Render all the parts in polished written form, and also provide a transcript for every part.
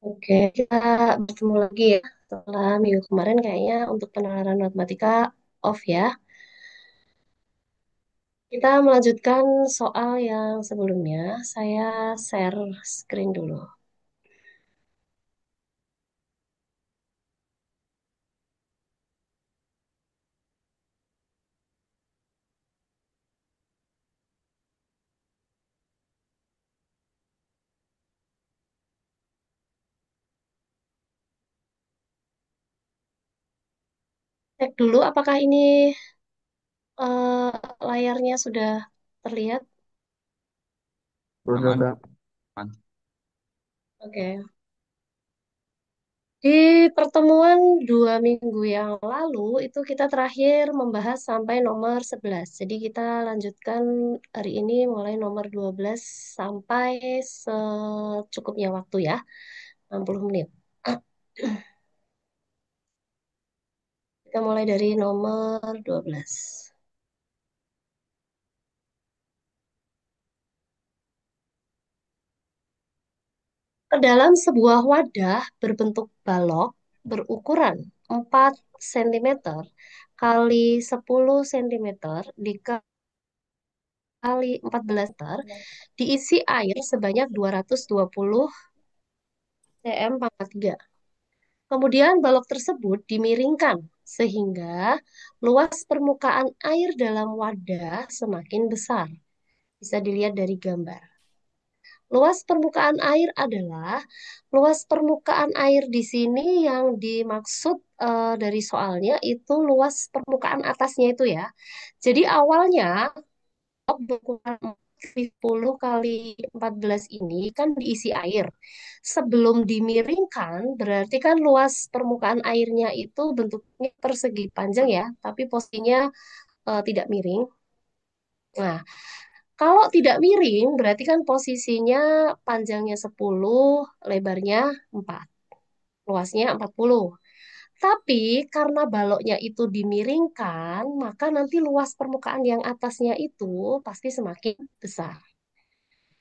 Oke, kita bertemu lagi ya. Setelah minggu kemarin kayaknya untuk penalaran matematika off ya. Kita melanjutkan soal yang sebelumnya. Saya share screen dulu. Cek dulu apakah ini layarnya sudah terlihat. Udah, Kak. Aman. Oke. Di pertemuan 2 minggu yang lalu itu kita terakhir membahas sampai nomor 11. Jadi kita lanjutkan hari ini mulai nomor 12 sampai secukupnya waktu ya, 60 menit. Kita mulai dari nomor 12. Ke dalam sebuah wadah berbentuk balok berukuran 4 cm kali 10 cm dikali 14 meter diisi air sebanyak 220 cm pangkat 3. Kemudian balok tersebut dimiringkan sehingga luas permukaan air dalam wadah semakin besar. Bisa dilihat dari gambar. Luas permukaan air adalah luas permukaan air di sini yang dimaksud dari soalnya itu luas permukaan atasnya itu ya. Jadi awalnya berukuran 10 kali 14 ini kan diisi air. Sebelum dimiringkan, berarti kan luas permukaan airnya itu bentuknya persegi panjang ya, tapi posisinya tidak miring. Nah, kalau tidak miring, berarti kan posisinya panjangnya 10, lebarnya 4, luasnya 40. Tapi karena baloknya itu dimiringkan, maka nanti luas permukaan yang atasnya itu pasti semakin besar.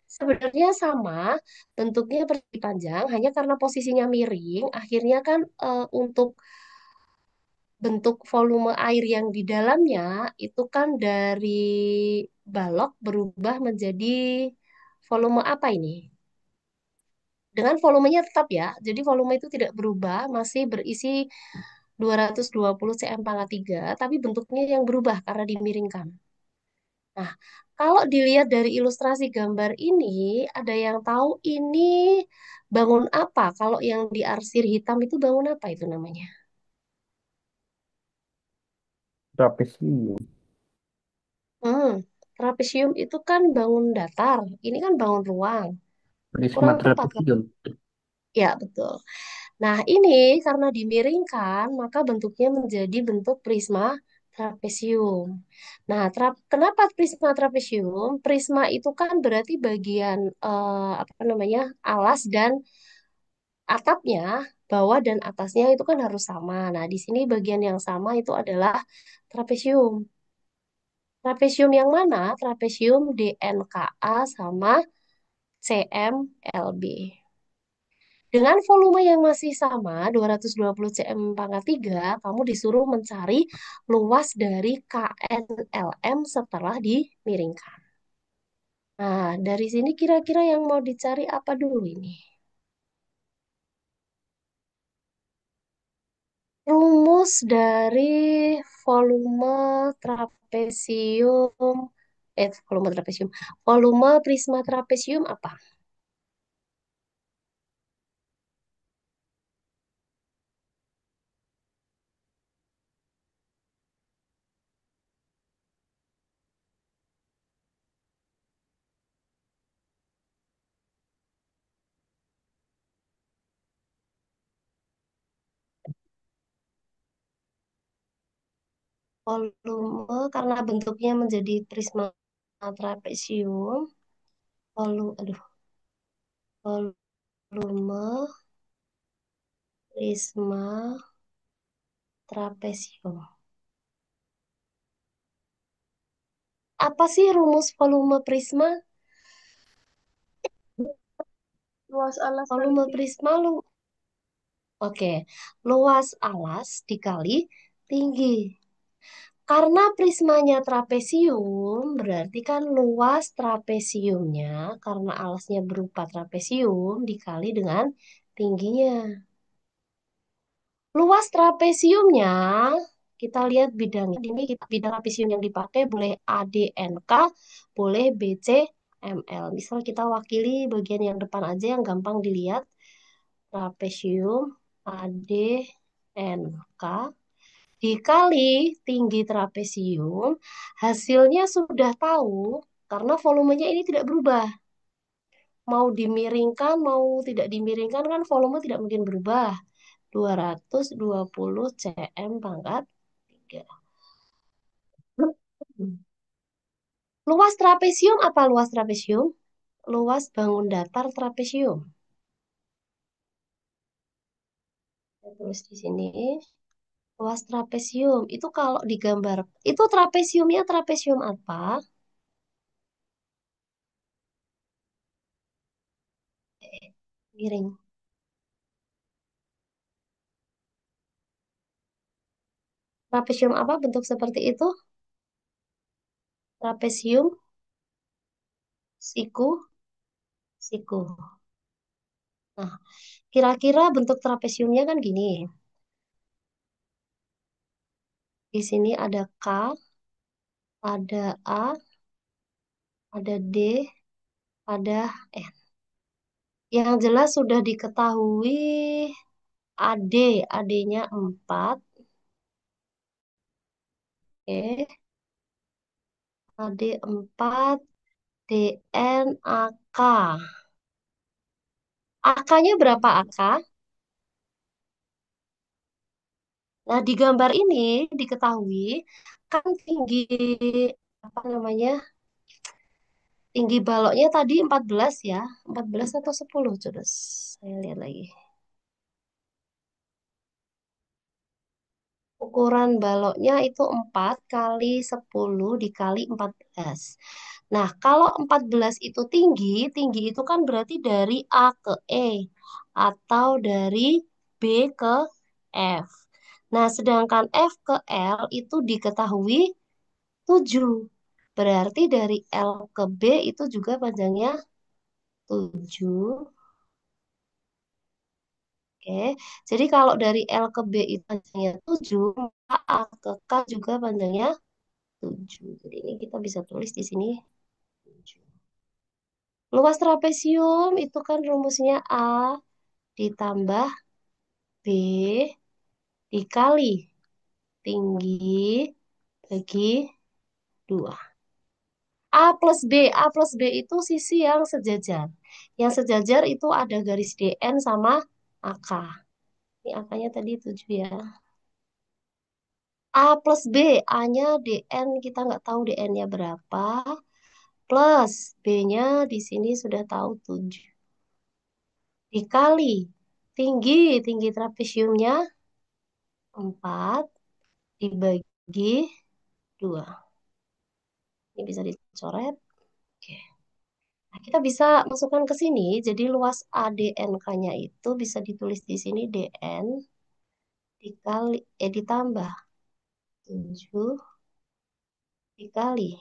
Sebenarnya sama, bentuknya persegi panjang, hanya karena posisinya miring, akhirnya kan untuk bentuk volume air yang di dalamnya itu kan dari balok berubah menjadi volume apa ini? Dengan volumenya tetap ya, jadi volume itu tidak berubah, masih berisi 220 cm pangkat 3, tapi bentuknya yang berubah karena dimiringkan. Nah, kalau dilihat dari ilustrasi gambar ini, ada yang tahu ini bangun apa? Kalau yang di arsir hitam itu bangun apa itu namanya? Trapesium. Hmm, trapesium itu kan bangun datar. Ini kan bangun ruang. Prisma Kurang tepat kan? trapesium. Ya, betul. Nah, ini karena dimiringkan, maka bentuknya menjadi bentuk prisma trapesium. Nah, kenapa prisma trapesium? Prisma itu kan berarti bagian apa namanya alas dan atapnya, bawah dan atasnya itu kan harus sama. Nah, di sini bagian yang sama itu adalah trapesium. Trapesium yang mana? Trapesium DNKA sama CMLB. Dengan volume yang masih sama, 220 cm pangkat 3, kamu disuruh mencari luas dari KNLM setelah dimiringkan. Nah, dari sini kira-kira yang mau dicari apa dulu ini? Rumus dari volume trapesium, volume trapesium, volume prisma trapesium apa? Volume karena bentuknya menjadi prisma trapesium, aduh, volume prisma trapesium. Apa sih rumus volume prisma? Luas alas kali Volume tinggi. prisma lu. Oke, luas alas dikali tinggi. Karena prismanya trapesium, berarti kan luas trapesiumnya, karena alasnya berupa trapesium, dikali dengan tingginya. Luas trapesiumnya, kita lihat bidangnya. Ini bidang trapesium yang dipakai boleh ADNK, boleh BCML. Misal kita wakili bagian yang depan aja yang gampang dilihat. Trapesium ADNK dikali tinggi trapesium, hasilnya sudah tahu karena volumenya ini tidak berubah. Mau dimiringkan, mau tidak dimiringkan kan volume tidak mungkin berubah. 220 cm pangkat 3. Luas trapesium apa luas trapesium? Luas bangun datar trapesium. Saya tulis di sini. Luas trapesium. Itu kalau digambar, itu trapesiumnya trapesium apa? Miring. Trapesium apa bentuk seperti itu? Trapesium siku, siku. Nah, kira-kira bentuk trapesiumnya kan gini. Di sini ada K, ada A, ada D, ada N. Yang jelas sudah diketahui AD, AD-nya 4. Oke, AD 4, DN, AK. AK-nya berapa AK? Nah, di gambar ini diketahui kan tinggi apa namanya? Tinggi baloknya tadi 14 ya. 14 atau 10? Coba saya lihat lagi. Ukuran baloknya itu 4 kali 10 dikali 14. Nah, kalau 14 itu tinggi, tinggi itu kan berarti dari A ke E atau dari B ke F. Nah, sedangkan F ke L itu diketahui 7. Berarti dari L ke B itu juga panjangnya 7. Oke, jadi kalau dari L ke B itu panjangnya 7, maka A ke K juga panjangnya 7. Jadi ini kita bisa tulis di sini 7. Luas trapesium itu kan rumusnya A ditambah B dikali tinggi bagi 2. A plus B, A plus B itu sisi yang sejajar. Yang sejajar itu ada garis DN sama AK. Ini AK-nya tadi 7 ya. A plus B, A-nya DN kita nggak tahu DN-nya berapa. Plus B-nya di sini sudah tahu 7. Dikali tinggi trapesiumnya 4 dibagi 2. Ini bisa dicoret. Oke. Nah, kita bisa masukkan ke sini. Jadi luas ADNK-nya itu bisa ditulis di sini DN ditambah 7 dikali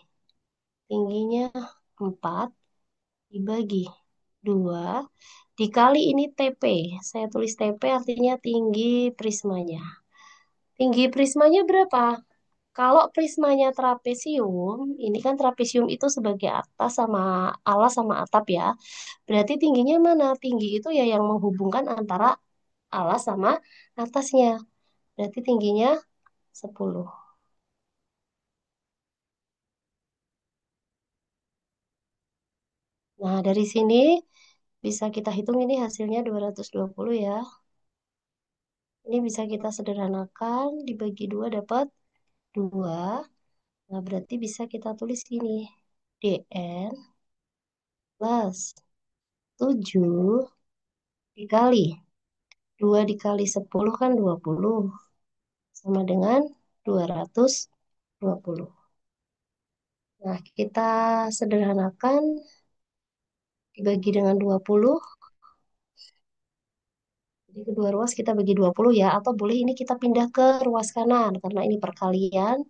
tingginya 4 dibagi 2 dikali ini TP. Saya tulis TP artinya tinggi prismanya. Tinggi prismanya berapa? Kalau prismanya trapesium, ini kan trapesium itu sebagai atas sama alas sama atap ya. Berarti tingginya mana? Tinggi itu ya yang menghubungkan antara alas sama atasnya. Berarti tingginya 10. Nah, dari sini bisa kita hitung ini hasilnya 220 ya. Ini bisa kita sederhanakan, dibagi 2 dapat 2. Nah, berarti bisa kita tulis gini. DN plus 7 dikali 2 dikali 10 kan 20. Sama dengan 220. Nah, kita sederhanakan dibagi dengan 20. Jadi kedua ruas kita bagi 20 ya, atau boleh ini kita pindah ke ruas kanan, karena ini perkalian,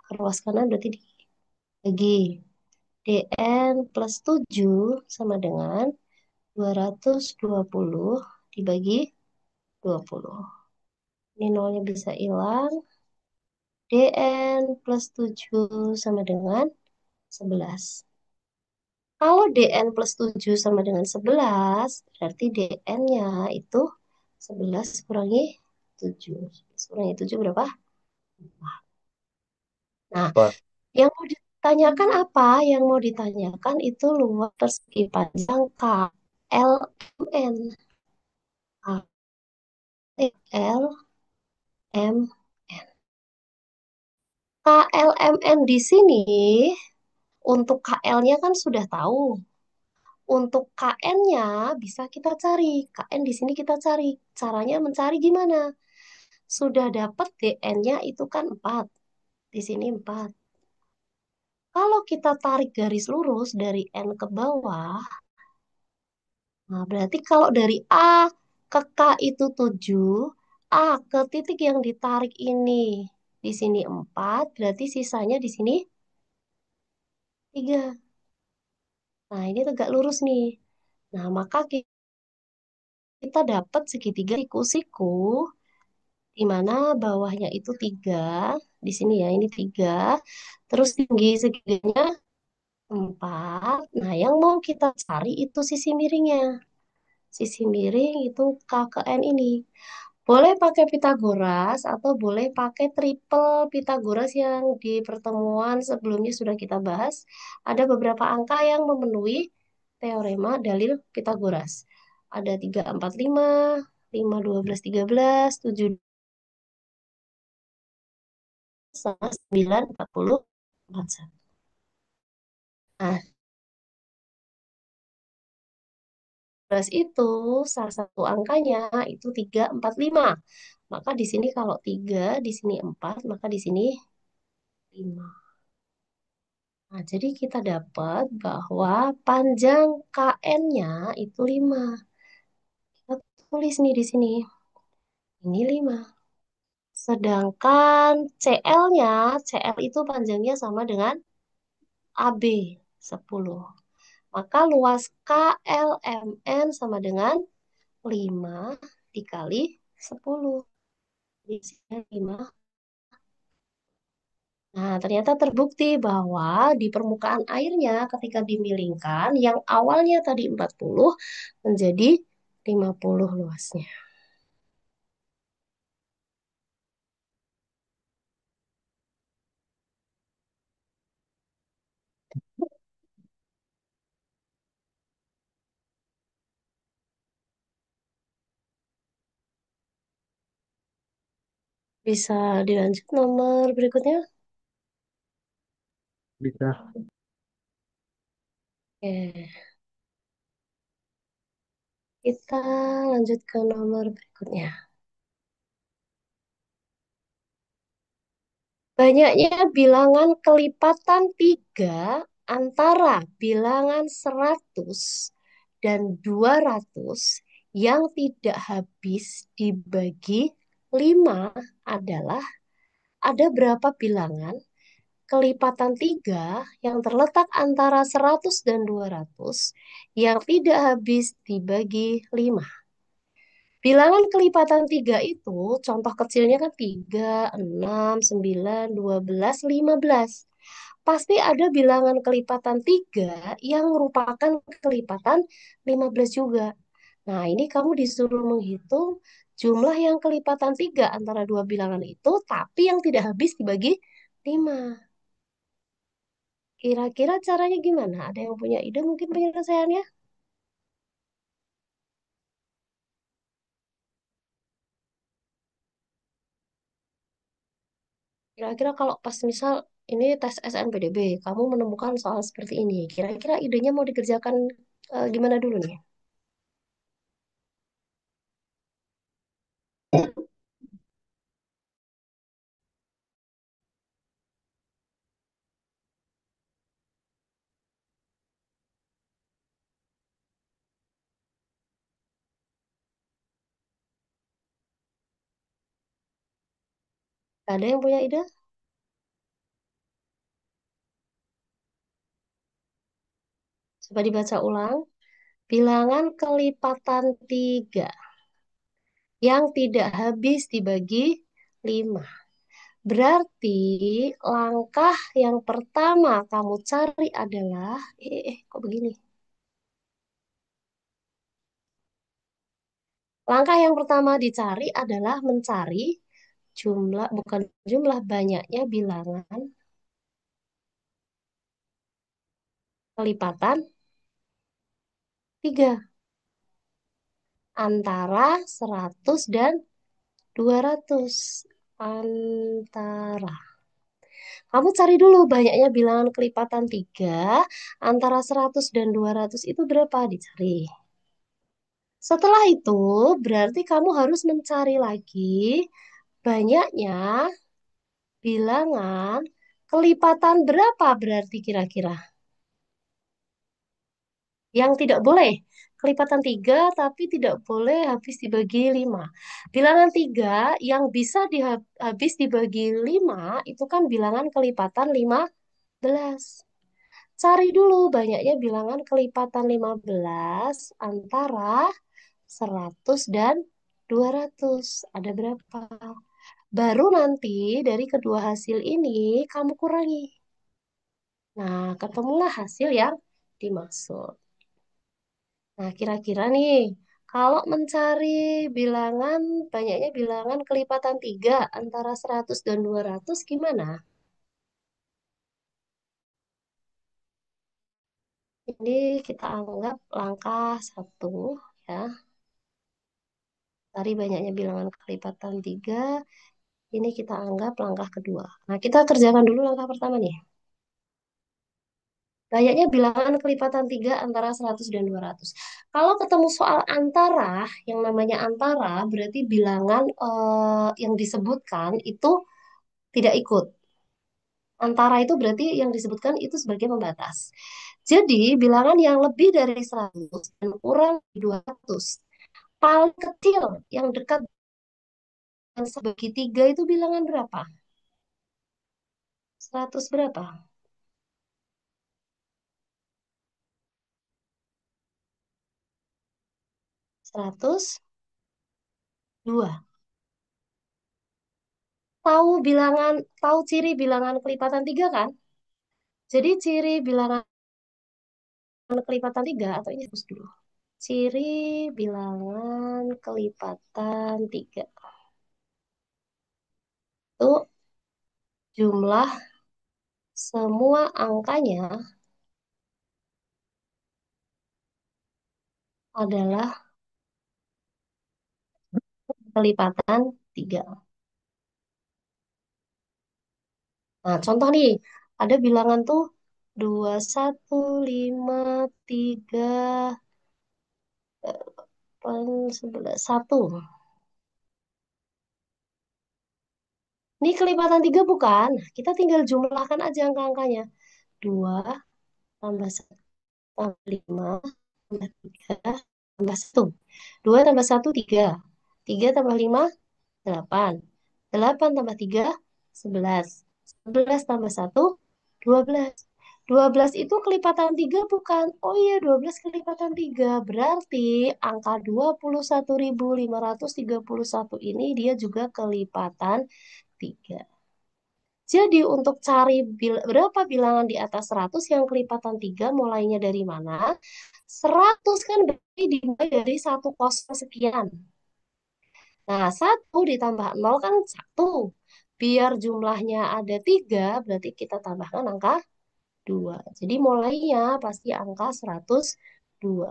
ke ruas kanan berarti dibagi. DN plus 7 sama dengan 220 dibagi 20. Ini nolnya bisa hilang. DN plus 7 sama dengan 11. Kalau DN plus 7 sama dengan 11, berarti DN-nya itu 11 kurangi 7. 11 kurangi 7 berapa? Nah, Apa? yang mau ditanyakan apa? Yang mau ditanyakan itu luas persegi panjang KLMN. KLMN. KLMN di sini, untuk KL-nya kan sudah tahu. Untuk KN-nya bisa kita cari. KN di sini kita cari. Caranya mencari gimana? Sudah dapat DN-nya itu kan 4. Di sini 4. Kalau kita tarik garis lurus dari N ke bawah, nah berarti kalau dari A ke K itu 7, A ke titik yang ditarik ini di sini 4, berarti sisanya di sini 3. Nah, ini tegak lurus nih. Nah, maka kita dapat segitiga siku-siku di mana bawahnya itu 3, di sini ya, ini 3, terus tinggi segitiganya 4. Nah, yang mau kita cari itu sisi miringnya. Sisi miring itu K ke N ini. Boleh pakai Pitagoras atau boleh pakai triple Pitagoras yang di pertemuan sebelumnya sudah kita bahas. Ada beberapa angka yang memenuhi teorema dalil Pitagoras. Ada 3, 4, 5, 5, 12, 13, 7, sama 9, 40, 41. Nah, 12 itu salah satu angkanya itu 3, 4, 5. Maka di sini kalau 3, di sini 4, maka di sini 5. Nah, jadi kita dapat bahwa panjang KN-nya itu 5. Kita tulis nih di sini. Ini 5. Sedangkan CL-nya, CL itu panjangnya sama dengan AB, 10. Maka luas KLMN sama dengan 5 dikali 10. Di sini 5. Nah, ternyata terbukti bahwa di permukaan airnya ketika dimilingkan, yang awalnya tadi 40 menjadi 50 luasnya. Bisa dilanjut nomor berikutnya? Bisa. Oke, kita lanjut ke nomor berikutnya. Banyaknya bilangan kelipatan 3 antara bilangan 100 dan 200 yang tidak habis dibagi 5 adalah, ada berapa bilangan kelipatan 3 yang terletak antara 100 dan 200 yang tidak habis dibagi 5. Bilangan kelipatan 3 itu, contoh kecilnya kan 3, 6, 9, 12, 15. Pasti ada bilangan kelipatan 3 yang merupakan kelipatan 15 juga. Nah, ini kamu disuruh menghitung jumlah yang kelipatan 3 antara dua bilangan itu, tapi yang tidak habis dibagi 5. Kira-kira caranya gimana? Ada yang punya ide mungkin penyelesaiannya? Kira-kira kalau pas misal ini tes SNPDB, kamu menemukan soal seperti ini, kira-kira idenya mau dikerjakan gimana dulu nih? Gak ada yang punya ide? Coba dibaca ulang. Bilangan kelipatan 3 yang tidak habis dibagi 5. Berarti langkah yang pertama kamu cari adalah, kok begini? Langkah yang pertama dicari adalah mencari jumlah, bukan jumlah, banyaknya bilangan kelipatan 3 antara 100 dan 200. Antara. Kamu cari dulu banyaknya bilangan kelipatan 3 antara 100 dan 200 itu berapa? Dicari. Setelah itu, berarti kamu harus mencari lagi banyaknya bilangan kelipatan berapa berarti kira-kira. Yang tidak boleh kelipatan 3 tapi tidak boleh habis dibagi 5. Bilangan 3 yang bisa habis dibagi 5 itu kan bilangan kelipatan 15. Cari dulu banyaknya bilangan kelipatan 15 antara 100 dan 200. Ada berapa? Baru nanti dari kedua hasil ini kamu kurangi. Nah, ketemulah hasil yang dimaksud. Nah, kira-kira nih, kalau mencari bilangan, banyaknya bilangan kelipatan 3 antara 100 dan 200 gimana? Ini kita anggap langkah satu, ya. Cari banyaknya bilangan kelipatan 3, ini kita anggap langkah kedua. Nah, kita kerjakan dulu langkah pertama nih. Banyaknya bilangan kelipatan 3 antara 100 dan 200. Kalau ketemu soal antara, yang namanya antara berarti bilangan yang disebutkan itu tidak ikut. Antara itu berarti yang disebutkan itu sebagai pembatas. Jadi bilangan yang lebih dari 100 dan kurang dari 200. Paling kecil yang dekat dengan sebagi 3 itu bilangan berapa? 100 berapa? 102. Tahu ciri bilangan kelipatan 3 kan? Jadi ciri bilangan kelipatan 3 atau ini terus dulu. Ciri bilangan kelipatan 3 itu jumlah semua angkanya adalah kelipatan 3. Nah, contoh nih, ada bilangan tuh 2, 1, 5, 3, 11, 1. Ini kelipatan 3 bukan? Kita tinggal jumlahkan aja angka-angkanya. 2 tambah 1 tambah 5 tambah 3 tambah 1. 2 tambah 1, 3. 3 tambah 5, 8. 8 tambah 3, 11. 11 tambah 1, 12. 12 itu kelipatan 3 bukan? Oh iya, 12 kelipatan 3. Berarti angka 21.531 ini dia juga kelipatan 3. Jadi untuk cari berapa bilangan di atas 100 yang kelipatan 3 mulainya dari mana? 100 kan berarti dimulai dari satu kosong sekian. Nah, 1 ditambah 0 kan 1. Biar jumlahnya ada 3 berarti kita tambahkan angka 2. Jadi mulainya pasti angka 102.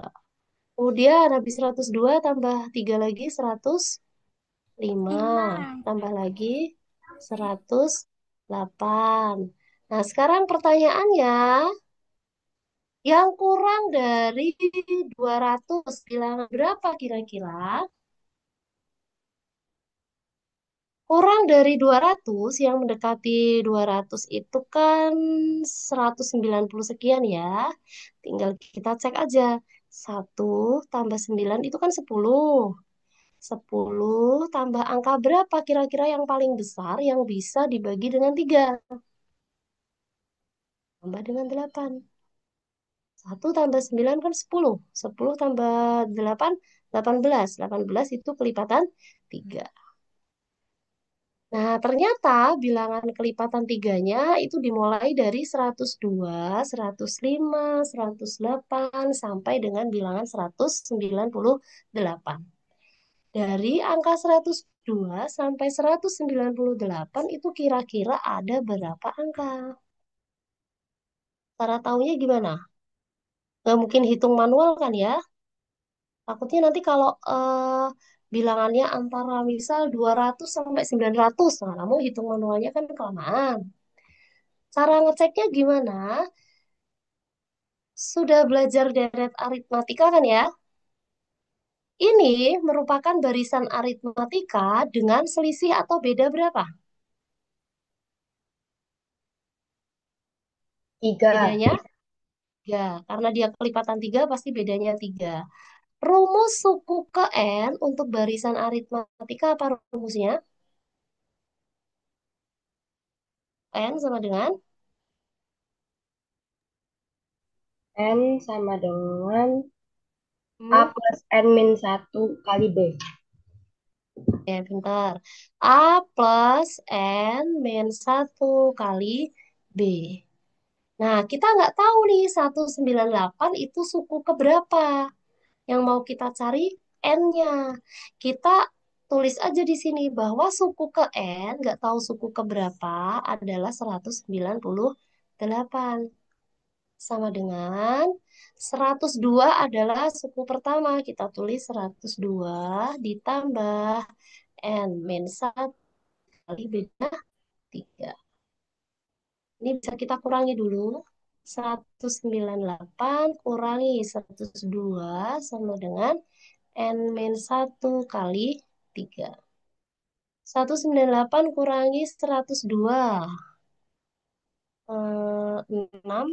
Kemudian habis 102 tambah 3 lagi 105. Tambah lagi 108. Nah, sekarang pertanyaannya, yang kurang dari 200 bilangan berapa kira-kira? Kurang dari 200 yang mendekati 200 itu kan 190 sekian ya. Tinggal kita cek aja. 1 tambah 9 itu kan 10. 10 tambah angka berapa kira-kira yang paling besar yang bisa dibagi dengan 3? Tambah dengan 8. 1 tambah 9 kan 10. 10 tambah 8, 18. 18 itu kelipatan 3. Nah, ternyata bilangan kelipatan tiganya itu dimulai dari 102, 105, 108, sampai dengan bilangan 198. Dari angka 102 sampai 198 itu kira-kira ada berapa angka? Cara taunya gimana? Nggak mungkin hitung manual kan ya? Takutnya nanti kalau bilangannya antara misal 200 sampai 900, nah kamu hitung manualnya kan kelamaan. Cara ngeceknya gimana? Sudah belajar deret aritmatika kan ya? Ini merupakan barisan aritmatika dengan selisih atau beda berapa? Tiga. Bedanya 3. Karena dia kelipatan 3 pasti bedanya 3. Rumus suku ke N untuk barisan aritmatika apa rumusnya? N sama dengan N sama dengan A hmm, plus N min satu kali B. ya pintar. A plus N min 1 kali B. Nah, kita nggak tahu nih 198 itu suku keberapa. Yang mau kita cari N-nya. Kita tulis aja di sini bahwa suku ke N, nggak tahu suku keberapa, adalah 198. Sama dengan 102 adalah suku pertama. Kita tulis 102 ditambah N min 1 kali beda 3. Ini bisa kita kurangi dulu. 198 kurangi 102 sama dengan N min 1 kali 3. 198 kurangi 102. 6.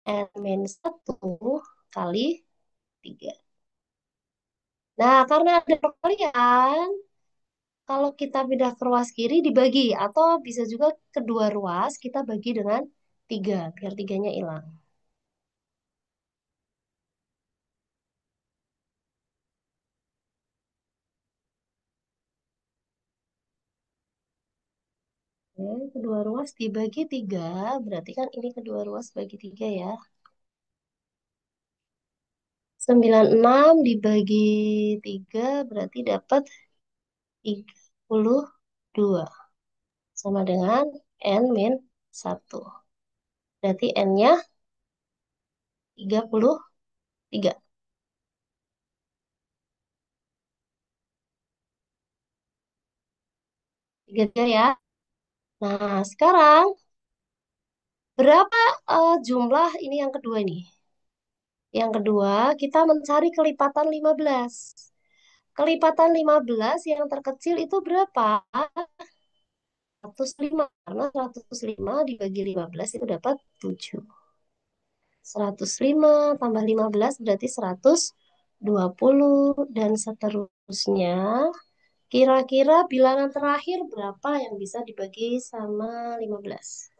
N min 1 kali 3. Nah, karena ada perkalian, kalau kita pindah ke ruas kiri dibagi, atau bisa juga kedua ruas kita bagi dengan 3, biar tiganya hilang. Oke, kedua ruas dibagi 3, berarti kan ini kedua ruas bagi 3 ya. 96 dibagi 3 berarti dapat 32. Sama dengan N min 1. Berarti N-nya 33. 33 ya. Nah, sekarang berapa jumlah ini yang kedua ini? Yang kedua, kita mencari kelipatan 15. Kelipatan 15 yang terkecil itu berapa? 105. Karena 105 dibagi 15 itu dapat 7. 105 tambah 15 berarti 120. Dan seterusnya, kira-kira bilangan terakhir berapa yang bisa dibagi sama 15?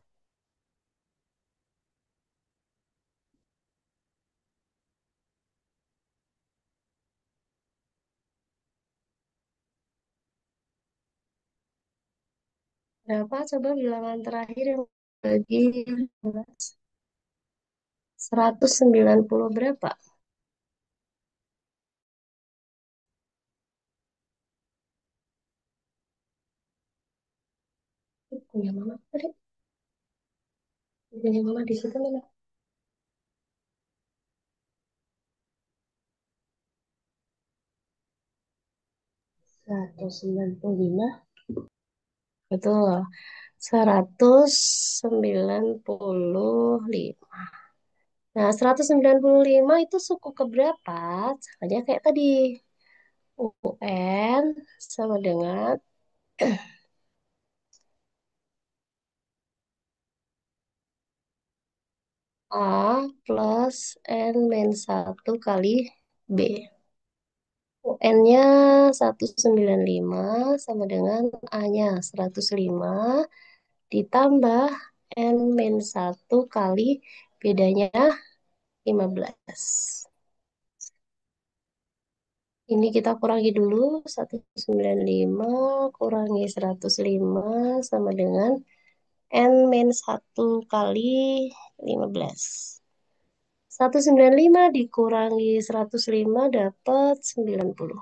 Berapa coba bilangan terakhir yang bagi 15? 190 berapa? Punya mama tadi. Punya mama di situ mana? 195. Betul. 195. Nah, 195 itu suku keberapa? Caranya kayak tadi. UN sama dengan A plus N min satu kali B. UN-nya 195 sama dengan A-nya 105 ditambah N min satu kali bedanya 15. Ini kita kurangi dulu, 195 kurangi 105 sama dengan N min satu kali 15. 195 dikurangi 105 dapat 90.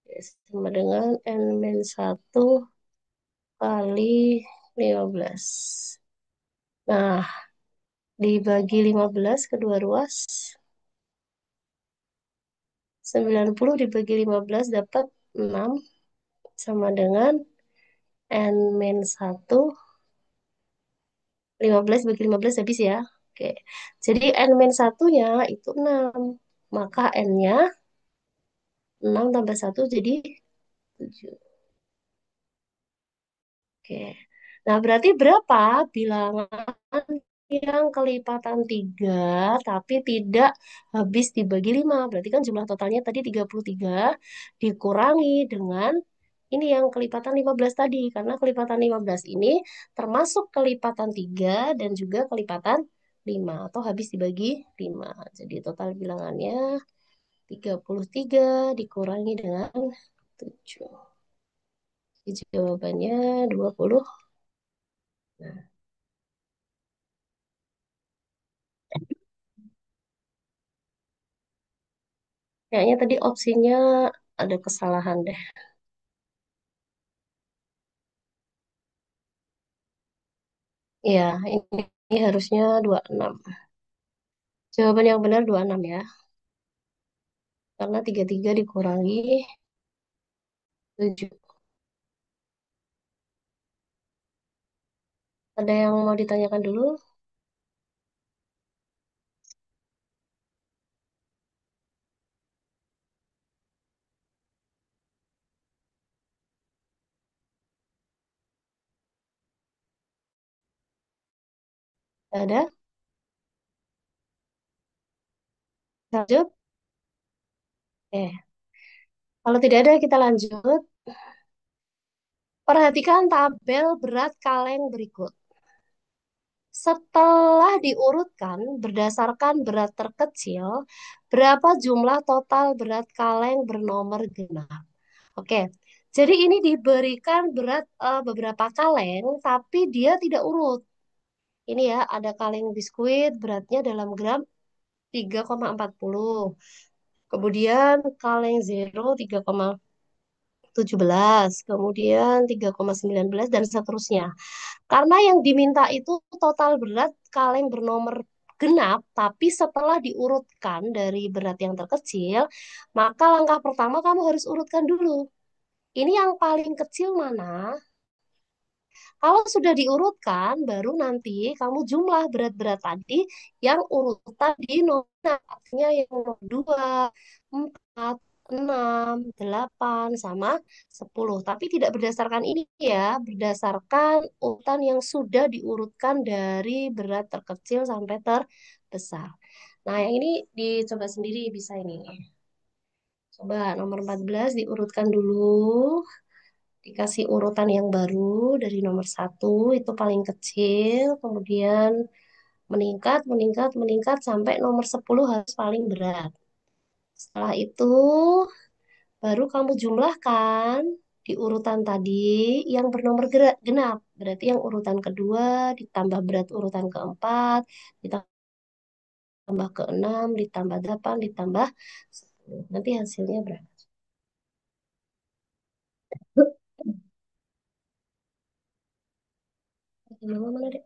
Oke, sama dengan N min satu kali 15. Nah, dibagi 15 kedua ruas, 90 dibagi 15 dapat 6 sama dengan N min satu 15 bagi 15 habis ya. Oke. Jadi N min satunya itu 6. Maka N-nya 6 tambah satu jadi 7. Oke. Nah, berarti berapa bilangan yang kelipatan 3 tapi tidak habis dibagi 5? Berarti kan jumlah totalnya tadi 33 dikurangi dengan ini yang kelipatan 15 tadi. Karena kelipatan 15 ini termasuk kelipatan 3 dan juga kelipatan 5 atau habis dibagi 5. Jadi total bilangannya 33 dikurangi dengan 7. Jadi jawabannya 20. Nah, kayaknya tadi opsinya ada kesalahan deh. Iya, ini harusnya 26. Jawaban yang benar 26 ya. Karena 33 dikurangi 7. Ada yang mau ditanyakan dulu? Tidak ada? Lanjut? Kalau tidak ada kita lanjut. Perhatikan tabel berat kaleng berikut. Setelah diurutkan berdasarkan berat terkecil, berapa jumlah total berat kaleng bernomor genap? Oke, jadi ini diberikan berat beberapa kaleng, tapi dia tidak urut. Ini ya, ada kaleng biskuit beratnya dalam gram 3,40. Kemudian kaleng zero 3,17. Kemudian 3,19 dan seterusnya. Karena yang diminta itu total berat kaleng bernomor genap, tapi setelah diurutkan dari berat yang terkecil, maka langkah pertama kamu harus urutkan dulu. Ini yang paling kecil mana? Kalau sudah diurutkan, baru nanti kamu jumlah berat-berat tadi yang urutan di nomor, artinya yang nomor 2, 4, 6, 8, sama 10. Tapi tidak berdasarkan ini ya, berdasarkan urutan yang sudah diurutkan dari berat terkecil sampai terbesar. Nah, yang ini dicoba sendiri bisa ini. Coba nomor 14 diurutkan dulu, dikasih urutan yang baru dari nomor satu itu paling kecil, kemudian meningkat, meningkat, meningkat sampai nomor 10 harus paling berat. Setelah itu baru kamu jumlahkan di urutan tadi yang bernomor genap. Berarti yang urutan kedua ditambah berat urutan keempat, ditambah keenam, ditambah 8, ditambah 10. Nanti hasilnya berapa? Mama mana, Dek?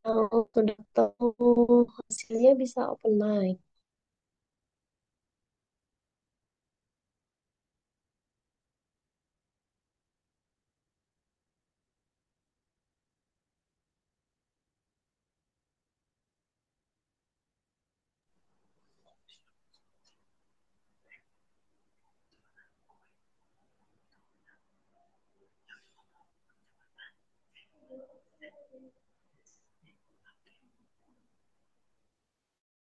Yang sudah tahu hasilnya bisa open mic.